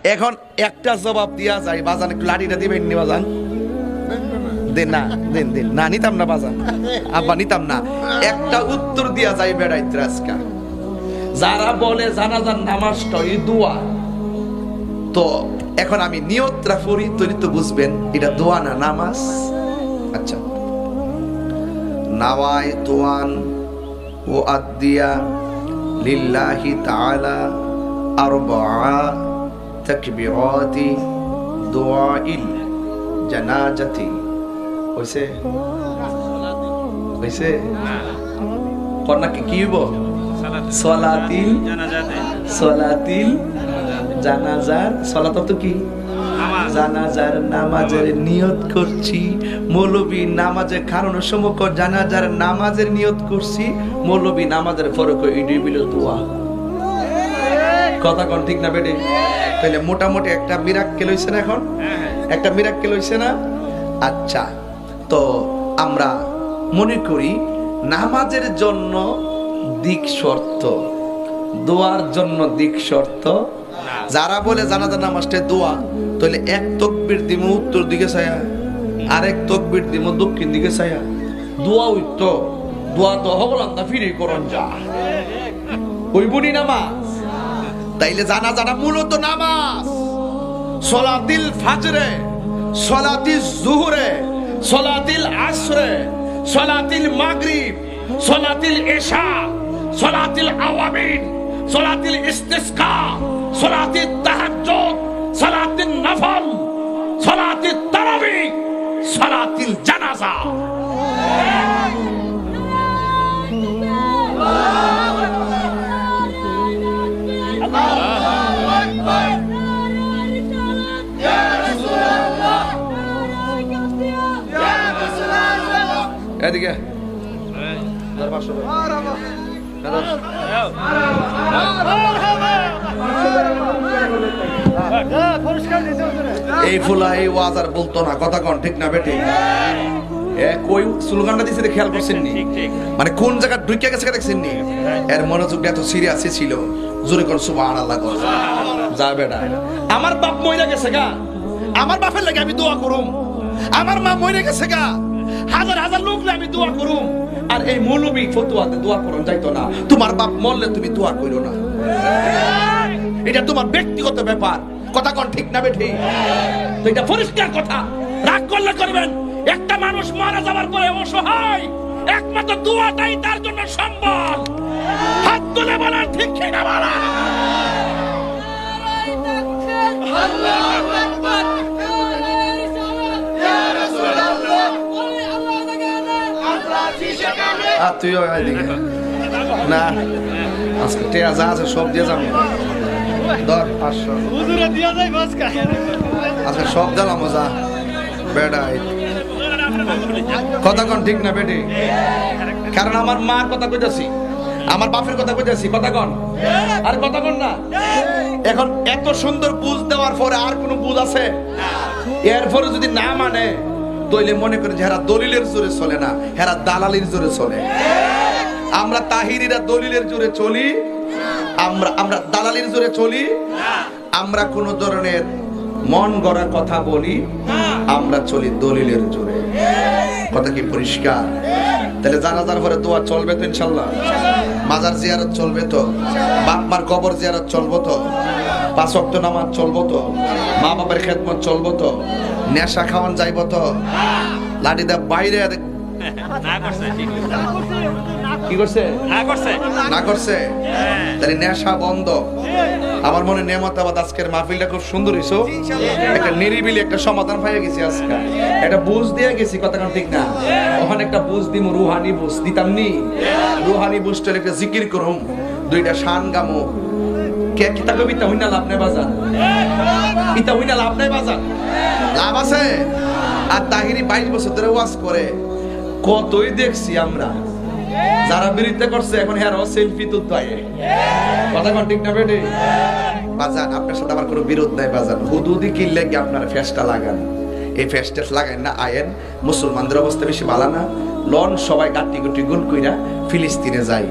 এখন একটা জবাব দিয়া যায়, বাজান একটু লাঠিটা দিবেন নি বাজান? দেন না, দেন দেন না, নিতাম না বাজান, আব্বা নিতাম না। একটা উত্তর দিয়া যায় বেড়াইতে আজকা। যারা বলে জানাজার নামাজটাই দোয়া, তো এখন আমি নিয়তটা পড়ি, তৈরি তো বুঝবেন এটা দোয়া না নামাজ। আচ্ছা, নাওয়াইতু আন উআদ্দিয়া লিল্লাহি তাআলা আরবা'a তাকবীরাতি দুআইল জানাজাতি। হইছে হইছে কোন কি কিব সালাতিল সালাতিল জানাজার। সালাত তো কি? জানাজার নামাজের নিয়ত করছি। মৌলবী নামাজে খানোর সময় জানাজার নামাজের নিয়ত করছি, মৌলবী নামাজের ফরক ইডি বিল দোয়া। কথা কোন ঠিক না বেটে? তাহলে মোটামুটি একটা মিরাক্কেল হইছে না? এখন একটা মিরাক্কেল হইছে না? আচ্ছা, তো আমরা মনে করি নামাজের জন্য দিক শর্ত, দোয়ার জন্য দিক শর্ত। যারা বলে জানাজার নামাজটা দোয়া, তাহলে এক তাকবীর দিমু উত্তর দিকে ছায়া, আরেক তাকবীর দিমু দক্ষিণ দিকে ছায়া। দোয়া হইতো, দোয়া তো হগলাম না ফিরে করন যা ওইবুনি নামাজ। তাইলে জানাজাটা মূলত নামাজ। সলাতিল ফাজরে, সলাতিল জুহরে, সলাতিল আসরে, সলাতিল মাগরিব, সলাতিল ইশা, সলাতিল আওয়ামিন, সলাতিল ইস্তিসকা, সলাতিল তাহাজ্জুদ, সলাতিল নফল, সলাতিল তারাবি, সলাতিল জানাজা। এদিকে এই ফুলা এই ওয়াজার বলতো না, কথা কোন ঠিক না বেটে? কই স্লোগানটা দিছে খেয়াল করছেন নি? মানে কোন জায়গা ঢুকে গেছে দেখছেন নি? এর মনোযোগটা এত সিরিয়াস ছিল। জোরে কর সুবহানাল্লাহ কর। যা বেটা, আমার বাপ মইরা গেছে গা, আমার বাপের লাগে আমি দোয়া করুম। আমার মা মইরা গেছে গা, হাজার হাজার লোক আমি দোয়া করুম। আর এই মৌলবী ফতোয়াতে দোয়া করুন যাইতো না। তোমার বাপ মরলে তুমি দোয়া করো না, এটা তোমার ব্যক্তিগত ব্যাপার। কথা কোন ঠিক না বেঠি? তো এটা পরিষ্কার কথা, রাগ করলে করবেন। একটা মানুষ মারা যাওয়ার পরে অসহায়, একমাত্র দোয়াটাই তার জন্য সম্বল। হাত তুলে বলেন ঠিক কি না বলা? আল্লাহু আকবার। তুইও না, আজকে টেয়া যা আছে সব দিয়ে যাবো। আজকে সব দিলাম যা বেড়াই। কথা কন ঠিক না বেটি? কারণ আমার মার কথা কইতাছি, আমার বাপের কথা কইতাছি। কথা কন, আর কথা কন না। এখন এত সুন্দর বুঝ দেওয়ার পরে আর কোন বুঝ আছে? এরপরে যদি না মানে, তইলে মনে করে যে হেরা দলিলের জোরে চলে না, হেরা দালালির জোরে চলে। আমরা তাহিরিরা দলিলের জোরে চলি, আমরা দালালির জোরে চলি। আমরা কোন ধরনের মন গড়া কথা বলি, আমরা চলি দলিলের জোরে। কথা কি পরিষ্কার? তাহলে জানাজার পরে দোয়া চলবে তো ইনশাআল্লাহ? মাজার জিয়ারত চলবে তো? বাপ মার কবর জিয়ারত চলবো তো? 5 ওয়াক্ত নামাজ চলবো তো? মা বাবার খেদমত চলবো তো? নেশা খাওয়ান যাইবো তো? লাঠিটা বাইরে কি করছে? না করছে। তাহলে নেশা বন্ধ। আমার মনে নেমতাবাদ আজকের মাহফিলটা খুব সুন্দর হইছো। একটা নিরিবিলি একটা সমাধান পাইয়া গেছি আজকে, একটা বুঝ দিয়ে গেছি। কথা ঠিক না? ওখানে একটা বুঝ দিম, রুহানি বুঝ দিতাম নি। রুহানি বুঝটা একটা জিকির করুম, 2টা শান গামো। কে কিতা কবিতা হইনা লাভ নাই বাজার, কিতা হইনা লাভ নাই বাজার, লাভ আছে। আর তাহিরি 22 বছর ধরে ওয়াজ করে, কতই দেখছি আমরা। যারা বিরুদ্ধে করছে এখন হেরাও সেলফি তুলতে হয়। কথা কোন ঠিক না বেটি? বাজান আপনার সাথে আমার কোনো বিরোধ নাই বাজান। হুদুদি কিনলে কি আপনার ফেসটা লাগান, এই ফেসটা লাগান না। আয়েন মুসলমানদের অবস্থা বেশি ভালো না, লন সবাই গাটি গুটি গুল কইরা ফিলিস্তিনে যাই।